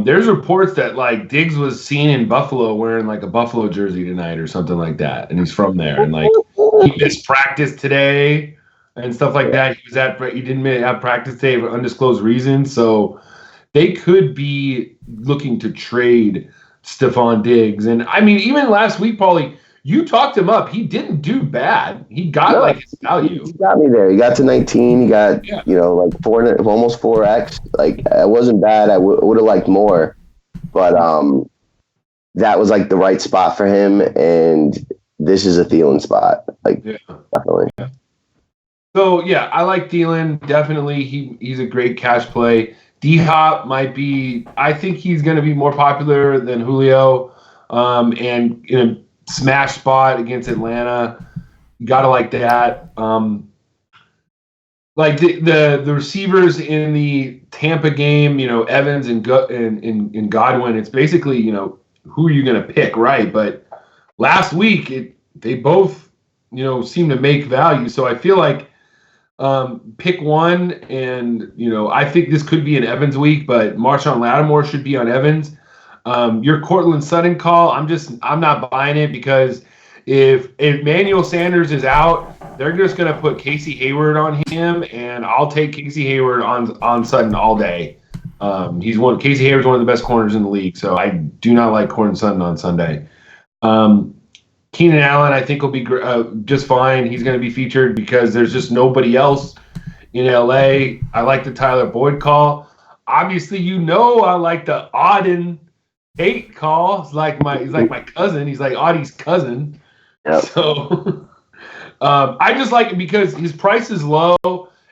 There's reports that like Diggs was seen in Buffalo wearing like a Buffalo jersey tonight or something like that, and he's from there. And like he missed practice today and stuff like that. He didn't have practice today for undisclosed reasons, so they could be looking to trade Stephon Diggs. And I mean, even last week, Paulie, you talked him up. He didn't do bad. He got like his value. He got me there. He got to 19. He got like almost 4x. Like it wasn't bad. I would have liked more, but that was like the right spot for him. And this is a Thielen spot. Like definitely. Yeah. So yeah, I like Thielen. Definitely, he's a great cash play. D-Hop might be. I think he's going to be more popular than Julio, and in a smash spot against Atlanta. You gotta like that. Like the receivers in the Tampa game, Evans and Godwin. It's basically, who are you gonna pick, right? But last week they both, seem to make value. So I feel like pick one, and I think this could be an Evans week, but Marshawn Lattimore should be on Evans. Your Cortland Sutton call, I'm not buying it because if Emmanuel Sanders is out, they're just going to put Casey Hayward on him, and I'll take Casey Hayward on Sutton all day. Casey Hayward's one of the best corners in the league, so I do not like Cortland Sutton on Sunday. Keenan Allen, I think, will be just fine. He's going to be featured because there's just nobody else in LA. I like the Tyler Boyd call. Obviously, I like the Auden Tate call. He's like my cousin. He's like Audie's cousin. Yep. So I just like it because his price is low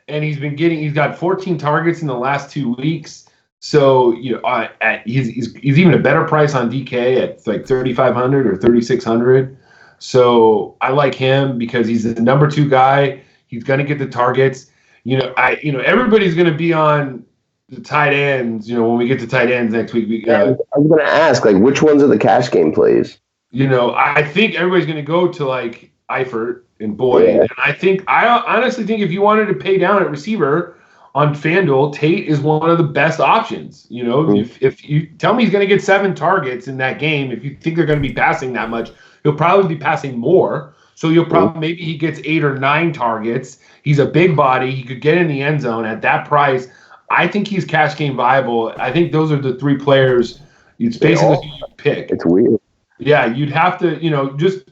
and he's got 14 targets in the last 2 weeks. So he's even a better price on DK at like 3,500 or 3,600. So I like him because he's the number 2 guy. He's going to get the targets. Everybody's going to be on the tight ends, when we get to tight ends next week. I was going to ask, like, which ones are the cash game plays? I think everybody's going to go to, like, Eifert and Boyd. Yeah. And I honestly think if you wanted to pay down at receiver on FanDuel, Tate is one of the best options. If you tell me he's going to get 7 targets in that game, if you think they're going to be passing that much, he'll probably be passing more. So maybe he gets 8 or 9 targets. He's a big body. He could get in the end zone at that price. I think he's cash game viable. I think those are the 3 players. It's basically who you pick. It's weird. Yeah, you'd have to, just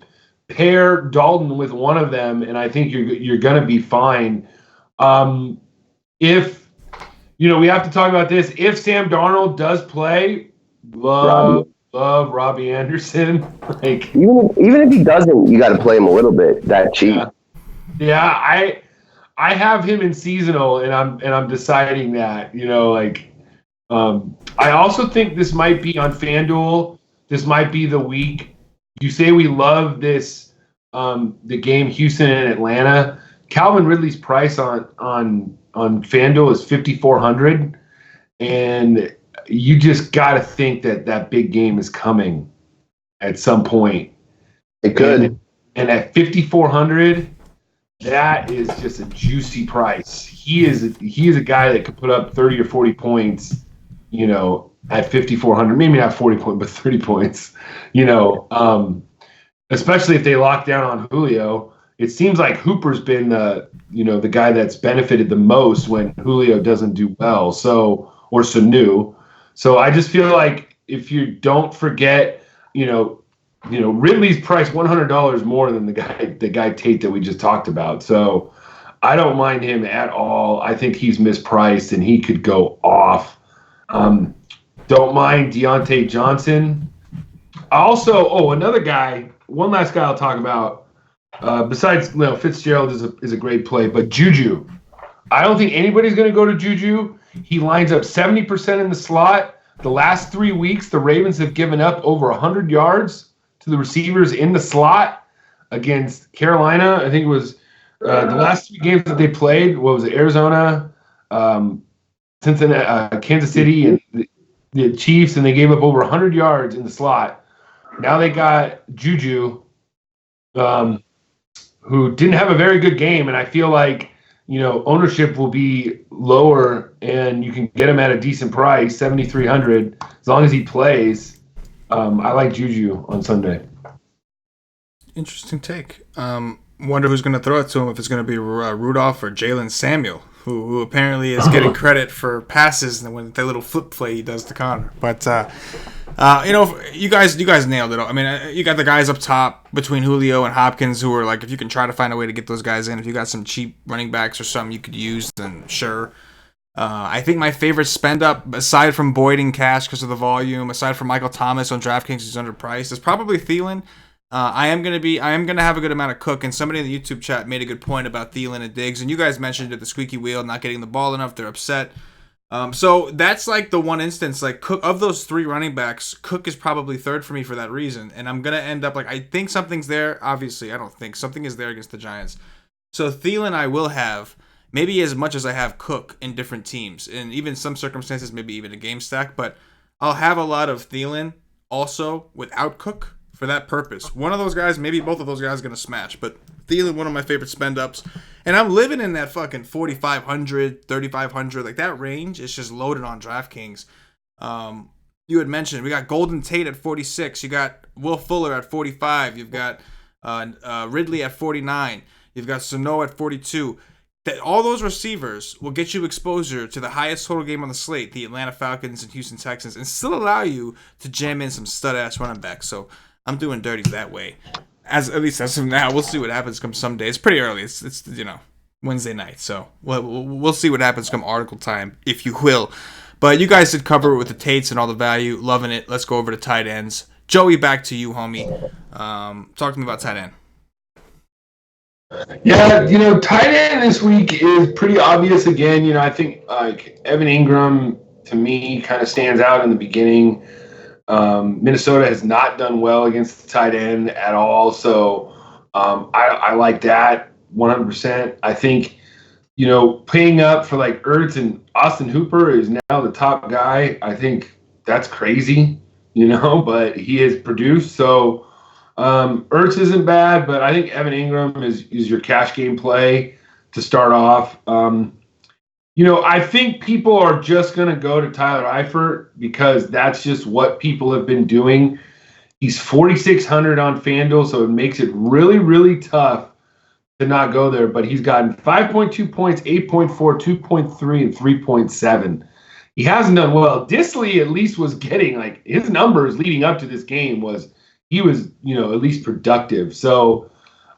pair Dalton with one of them, and I think you're going to be fine. If we have to talk about this. If Sam Darnold does play, love Robbie Anderson. Like even if he doesn't, you got to play him a little bit. That cheap. Yeah, I have him in seasonal, and I'm deciding that. I also think this might be on FanDuel. This might be the week. You say we love this, the game Houston and Atlanta. Calvin Ridley's price on FanDuel is 5,400, and you just got to think that big game is coming at some point. It could. And at 5,400, that is just a juicy price. He is a guy that could put up 30 or 40 points, at 5,400. Maybe not 40 points, but 30 points. Especially if they lock down on Julio. It seems like Hooper's been the guy that's benefited the most when Julio doesn't do well. Or Sanu. So I just feel like if you don't forget, Ridley's priced $100 more than the guy Tate that we just talked about. So I don't mind him at all. I think he's mispriced and he could go off. Don't mind Deontay Johnson. Also, another guy. One last guy I'll talk about. Besides, Fitzgerald is a great play, but Juju. I don't think anybody's going to go to Juju. He lines up 70% in the slot. The last 3 weeks, the Ravens have given up over 100 yards to the receivers in the slot against Carolina. I think it was the last 3 games that they played. What was it? Arizona, Cincinnati, Kansas City, and the Chiefs, and they gave up over 100 yards in the slot. Now they got Juju, who didn't have a very good game, and I feel like ownership will be lower and you can get him at a decent price, 7,300, as long as he plays. I like Juju on Sunday. Interesting take. Wonder who's going to throw it to him, if it's going to be Rudolph or Jalen Samuel, who apparently is getting credit for passes and when that little flip play he does to Connor. But you guys nailed it. I mean, you got the guys up top between Julio and Hopkins who are like, if you can try to find a way to get those guys in, if you got some cheap running backs or something you could use, then sure. I think my favorite spend up, aside from Boyd and Cash because of the volume, aside from Michael Thomas on DraftKings who's underpriced, is probably Thielen. I am gonna have a good amount of Cook, and somebody in the YouTube chat made a good point about Thielen and Diggs, and you guys mentioned it, the squeaky wheel, not getting the ball enough, they're upset. So that's like the one instance, like Cook, of those three running backs, Cook is probably third for me for that reason, and I'm gonna end up like, I think something's there. Obviously, I don't think something is there against the Giants. So Thielen, I will have maybe as much as I have Cook in different teams, and even some circumstances, maybe even a game stack, but I'll have a lot of Thielen also without Cook. For that purpose. One of those guys, maybe both of those guys, are going to smash. But Thielen, one of my favorite spend-ups. And I'm living in that fucking 4,500, 3,500. Like, that range is just loaded on DraftKings. You had mentioned, we got Golden Tate at 46. You got Will Fuller at 45. You've got Ridley at 49. You've got Sano at 42. All those receivers will get you exposure to the highest total game on the slate, the Atlanta Falcons and Houston Texans, and still allow you to jam in some stud-ass running backs. So I'm doing dirties that way. At least as of now, we'll see what happens come Sunday. It's pretty early. It's Wednesday night, so we'll see what happens come article time, if you will. But you guys did cover it with the Tates and all the value. Loving it. Let's go over to tight ends. Joey, back to you, homie. Talk to me about tight end. Yeah, tight end this week is pretty obvious again. I think like Evan Ingram to me kind of stands out in the beginning. Minnesota has not done well against the tight end at all, so I like that 100%. I think paying up for like Ertz and Austin Hooper is now the top guy. I think that's crazy, but he has produced. So Ertz isn't bad, but I think Evan Ingram is your cash game play to start off. I think people are just going to go to Tyler Eifert because that's just what people have been doing. He's 4,600 on FanDuel, so it makes it really, really tough to not go there. But he's gotten 5.2 points, 8.4, 2.3, and 3.7. He hasn't done well. Disley at least was getting, like, his numbers leading up to this game he was at least productive. So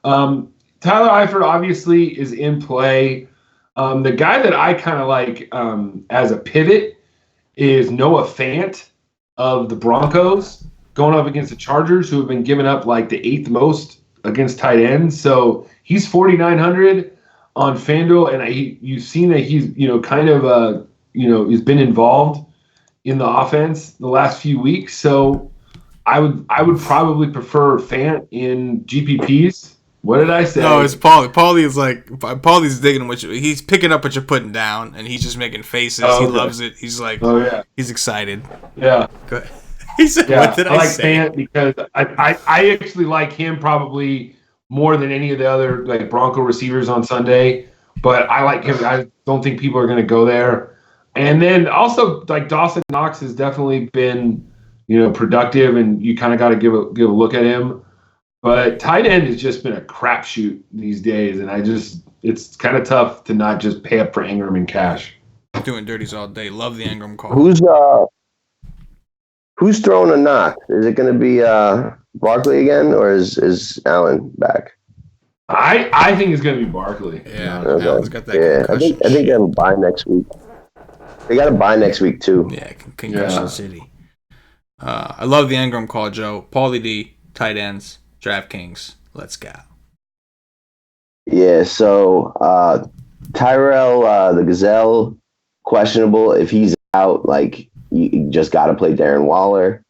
Tyler Eifert obviously is in play. The guy that I kind of like as a pivot is Noah Fant of the Broncos going up against the Chargers, who have been giving up like the 8th most against tight ends. So he's 4,900 on FanDuel, and you've seen that he's he's been involved in the offense the last few weeks. So I would probably prefer Fant in GPPs. What did I say? No, it's Paulie. Paulie's digging what he's picking up what you're putting down, and he's just making faces. Oh, okay. He loves it. He's like, oh yeah, he's excited. Yeah. Go ahead. He said, yeah, what did I say? I like Fant because I actually like him probably more than any of the other like Bronco receivers on Sunday. But I like him. I don't think people are going to go there. And then also like Dawson Knox has definitely been productive, and you kind of got to give a look at him. But tight end has just been a crapshoot these days, and it's kind of tough to not just pay up for Ingram and cash. Doing dirties all day. Love the Ingram call. Who's throwing a knock? Is it going to be Barkley again, or is Allen back? I think it's going to be Barkley. Yeah, okay. Allen's got that concussion. I think they have a bye next week. They got a bye next week too. Yeah, concussion city. I love the Ingram call, Joe. Paulie D, tight ends. DraftKings, let's go. Yeah, so Tyrell, the Gazelle, questionable. If he's out, like, you just got to play Darren Waller.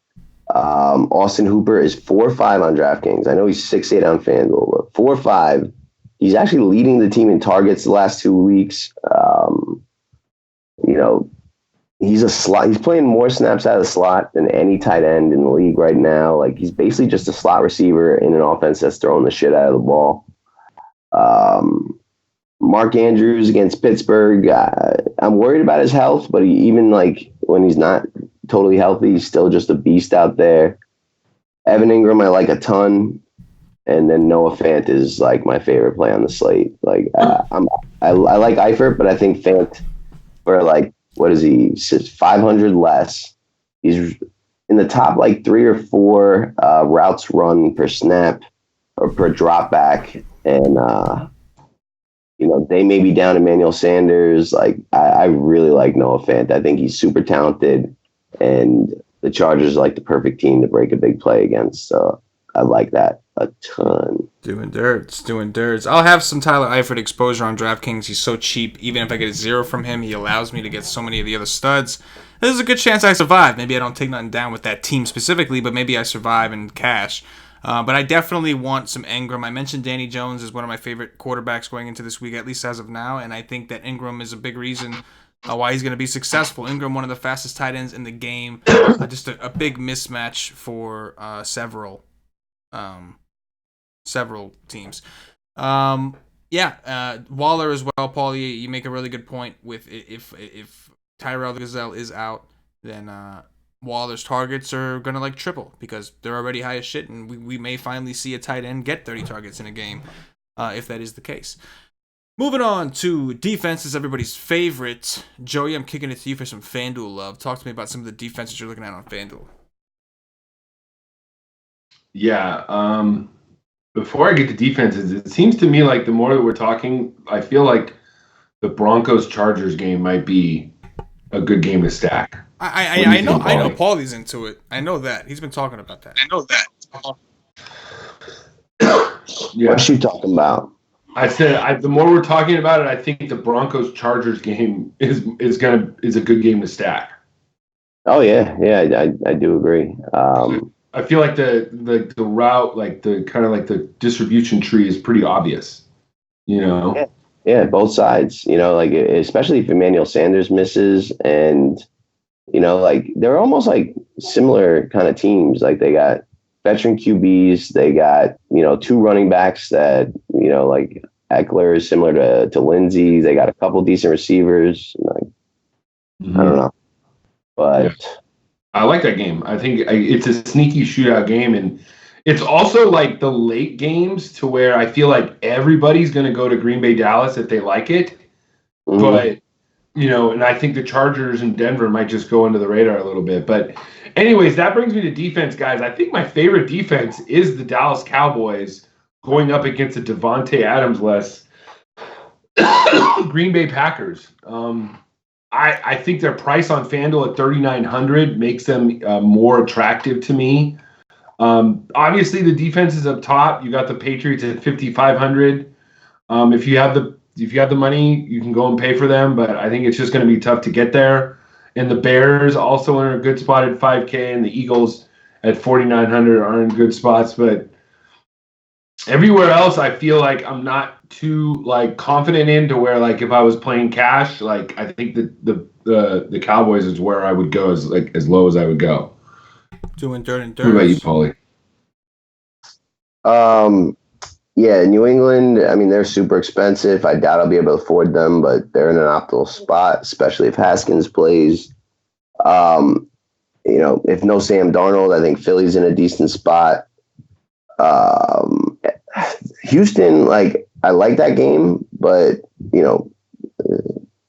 Austin Hooper is 4-5 on DraftKings. I know he's 6-8 on FanDuel, but 4-5. He's actually leading the team in targets the last 2 weeks. He's a slot. He's playing more snaps out of the slot than any tight end in the league right now. Like, he's basically just a slot receiver in an offense that's throwing the shit out of the ball. Mark Andrews against Pittsburgh. I'm worried about his health, but even like when he's not totally healthy, he's still just a beast out there. Evan Ingram, I like a ton, and then Noah Fant is like my favorite play on the slate. Like I like Eifert, but I think Fant for like what is he 500 less. He's in the top like 3 or 4 routes run per snap or per drop back, and they may be down Emmanuel Sanders. Like I really like Noah Fant. I think he's super talented, and the Chargers are like the perfect team to break a big play against. So I like that a ton. Doing dirts. I'll have some Tyler Eifert exposure on DraftKings. He's so cheap. Even if I get a 0 from him, he allows me to get so many of the other studs. There's a good chance I survive. Maybe I don't take nothing down with that team specifically, but maybe I survive and cash. But I definitely want some Ingram. I mentioned Danny Jones is one of my favorite quarterbacks going into this week, at least as of now, and I think that Ingram is a big reason why he's going to be successful. Ingram, one of the fastest tight ends in the game. Just a big mismatch for several teams. Waller as well, Paulie. You make a really good point with if Tyrell Gazelle is out, then Waller's targets are going to like triple because they're already high as shit, and we may finally see a tight end get 30 targets in a game if that is the case. Moving on to defenses, everybody's favorite. Joey, I'm kicking it to you for some FanDuel love. Talk to me about some of the defenses you're looking at on FanDuel. Yeah. Before I get to defenses, it seems to me like the more that we're talking, I feel like the Broncos-Chargers game might be a good game to stack. I know Paulie's into it. I know that. He's been talking about that. Yeah. What's you talking about? I said the more we're talking about it, I think the Broncos-Chargers game is a good game to stack. Oh yeah, I do agree. I feel like the route, like the kind of like the distribution tree is pretty obvious. Yeah, both sides. Like especially if Emmanuel Sanders misses, and like they're almost like similar kind of teams. Like they got veteran QBs, they got 2 running backs that like Eckler is similar to Lindsey. They got a couple decent receivers. Like I don't know, but. Yeah. I like that game. I think it's a sneaky shootout game, and it's also like the late games to where I feel like everybody's going to go to Green Bay, Dallas if they like it. Mm-hmm. But, and I think the Chargers and Denver might just go under the radar a little bit. But anyways, that brings me to defense, guys. I think my favorite defense is the Dallas Cowboys going up against the Devontae Adams-less Green Bay Packers. I think their price on FanDuel at $3,900 makes them more attractive to me. Obviously, the defense is up top. You got the Patriots at $5,500. If you have the money, you can go and pay for them. But I think it's just going to be tough to get there. And the Bears also are in a good spot at $5,000, and the Eagles at $4,900 are in good spots. But everywhere else, I feel like I'm not too like confident in to where like if I was playing cash, like I think the Cowboys is where I would go as low as I would go. Doing dirt and dirt. What about you, Paulie? Yeah, New England. I mean, they're super expensive. I doubt I'll be able to afford them, but they're in an optimal spot, especially if Haskins plays. If no Sam Darnold, I think Philly's in a decent spot. Houston, like I like that game, but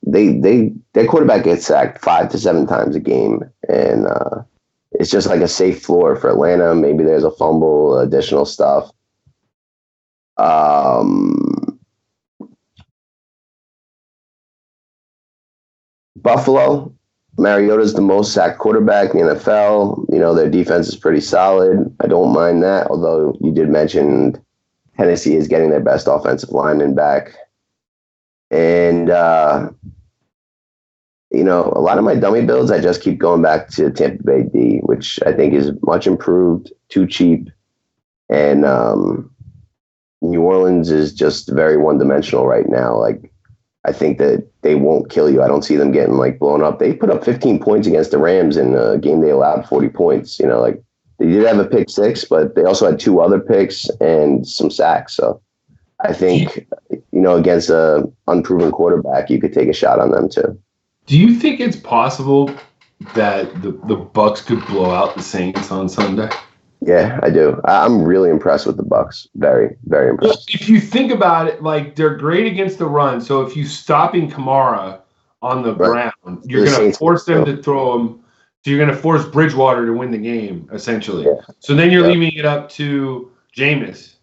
their quarterback gets sacked 5 to 7 times a game, and it's just like a safe floor for Atlanta. Maybe there's a fumble, additional stuff. Buffalo, Mariota's the most sacked quarterback in the NFL. Their defense is pretty solid. I don't mind that, although you did mention Tennessee is getting their best offensive lineman back. And, a lot of my dummy builds, I just keep going back to Tampa Bay D, which I think is much improved, too cheap. And New Orleans is just very one-dimensional right now. Like, I think that they won't kill you. I don't see them getting, like, blown up. They put up 15 points against the Rams in a game they allowed 40 points. Like, they did have a pick 6, but they also had 2 other picks and some sacks. So I think, against a unproven quarterback, you could take a shot on them too. Do you think it's possible that the Bucks could blow out the Saints on Sunday? Yeah, I do. I'm really impressed with the Bucks. Very, very impressed. Well, if you think about it, like they're great against the run. So if you stopping Kamara on the ground, you're going to force them to throw him. So you're going to force Bridgewater to win the game, essentially. Yeah. So then you're leaving it up to Jameis.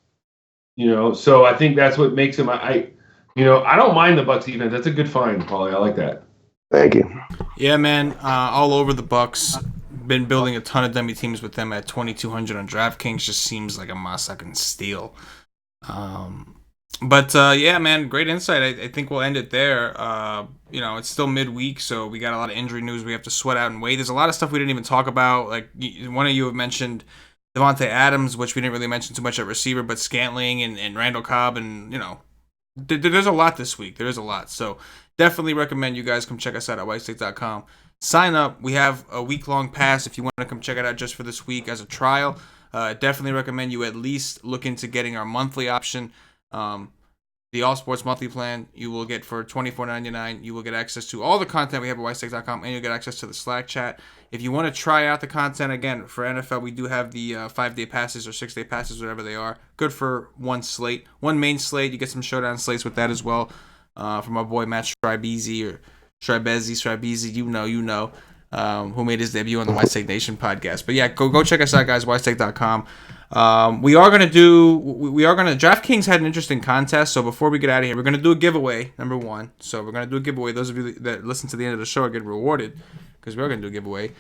So I think that's what makes him. I don't mind the Bucks defense. That's a good find, Paulie. I like that. Thank you. Yeah, man. All over the Bucks. Been building a ton of dummy teams with them at 2,200 on DraftKings. Just seems like a must I can steal. But yeah, man, great insight. I think we'll end it there. It's still midweek, so we got a lot of injury news we have to sweat out and wait. There's a lot of stuff we didn't even talk about. Like one of you have mentioned Devontae Adams, which we didn't really mention too much at receiver, but Scantling and Randall Cobb, and there's a lot this week. There is a lot. So definitely recommend you guys come check us out at whitestick.com. Sign up. We have a week-long pass if you want to come check it out just for this week as a trial. Definitely recommend you at least look into getting our monthly option. The All Sports monthly plan you will get for $24.99. You will get access to all the content we have at whitestick.com, and you'll get access to the Slack chat. If you want to try out the content, again, for NFL, we do have the 5-day passes or 6-day passes, whatever they are. Good for one main slate. You get some showdown slates with that as well from our boy Matt Stribezi, who made his debut on the White Steak Nation podcast. But yeah, go check us out, guys, whitesteak.com. DraftKings had an interesting contest, so before we get out of here, we're going to do a giveaway, number one. So we're going to do a giveaway. Those of you that listen to the end of the show are getting rewarded, because we're going to do a giveaway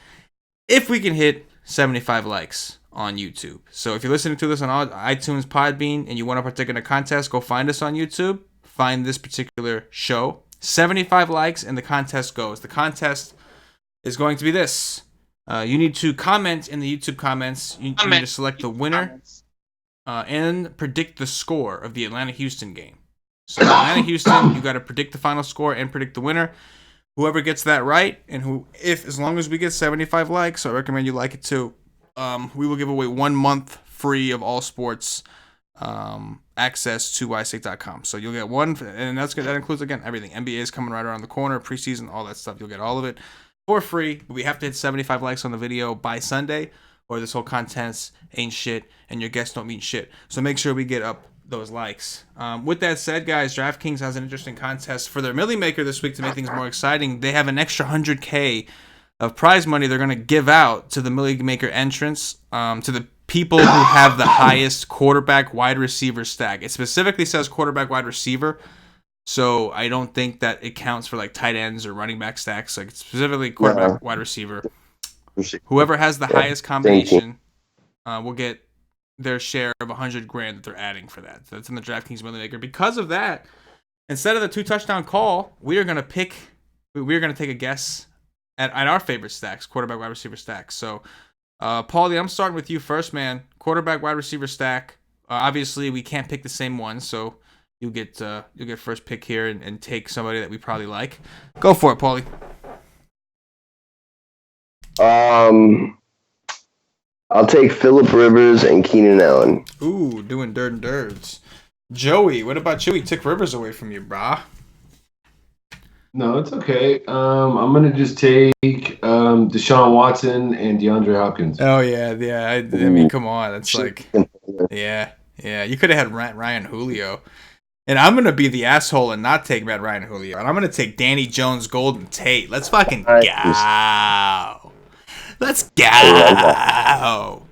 if we can hit 75 likes on YouTube. So if you're listening to this on iTunes, Podbean, and you want to partake in a contest, go find us on YouTube. Find this particular show. 75 likes, and the contest goes. The contest is going to be this. You need to comment in the YouTube comments. You need to select the winner and predict the score of the Atlanta-Houston game. So Atlanta-Houston, you got to predict the final score and predict the winner. Whoever gets that right, and as long as we get 75 likes, so I recommend you like it too, we will give away 1 month free of all sports access to whitestick.com. So you'll get one, and that includes, again, everything. NBA is coming right around the corner, preseason, all that stuff. You'll get all of it for free. But we have to hit 75 likes on the video by Sunday, or this whole contest ain't shit, and your guests don't mean shit. So make sure we get up those likes. With that said, guys, DraftKings has an interesting contest for their Millie Maker this week to make things more exciting. They have an extra $100K of prize money they're going to give out to the Millie Maker entrance, to the people who have the highest quarterback wide receiver stack. It specifically says quarterback wide receiver, so I don't think that it counts for like tight ends or running back stacks. Like, it's specifically quarterback wide receiver. Whoever has the highest combination will get their share of $100,000 that they're adding for that. So that's in the DraftKings Millie Maker. Because of that, instead of the 2-touchdown call, we're going to take a guess at our favorite stacks, quarterback wide receiver stacks. So Paulie, I'm starting with you first, man. Quarterback wide receiver stack. Obviously, we can't pick the same one, so you'll get first pick here and take somebody that we probably like. Go for it, Paulie. I'll take Phillip Rivers and Keenan Allen. Ooh, doing dirt and dirts. Joey, what about you? He took Rivers away from you, brah. No, it's okay. I'm gonna just take Deshaun Watson and DeAndre Hopkins. Oh yeah. I mean, come on, that's like, yeah. You could have had Ryan Julio, and I'm gonna be the asshole and not take Ryan Julio, and I'm gonna take Danny Jones, Golden Tate. Let's fucking go. Let's go.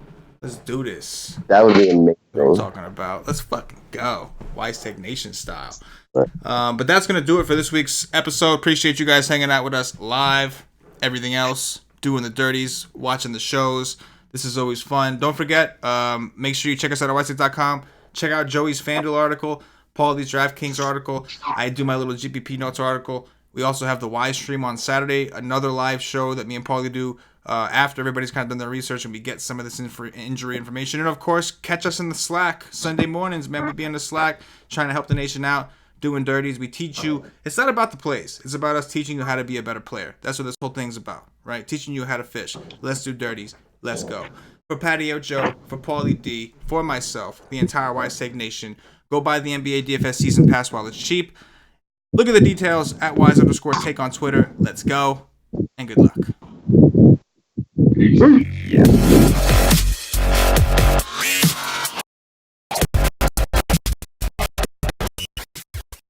Let's do this. That would be amazing. What I'm talking about. Let's fucking go. Wise Take Nation style. But that's going to do it for this week's episode. Appreciate you guys hanging out with us live. Everything else, doing the dirties, watching the shows. This is always fun. Don't forget, make sure you check us out at whitestick.com. Check out Joey's FanDuel article, Paulie's DraftKings article. I do my little GPP notes article. We also have the Y stream on Saturday, another live show that me and Paulie do after everybody's kind of done their research and we get some of this injury information. And, of course, catch us in the Slack Sunday mornings, man. We be in the Slack trying to help the nation out, doing dirties. We teach you. It's not about the plays. It's about us teaching you how to be a better player. That's what this whole thing's about, right? Teaching you how to fish. Let's do dirties. Let's go. for Patio Joe, for Paulie D, for myself, the entire Wise Take Nation, go buy the NBA DFS season pass while it's cheap. Look at the details at Wise_Take on Twitter. Let's go, and good luck. Peace. Yeah.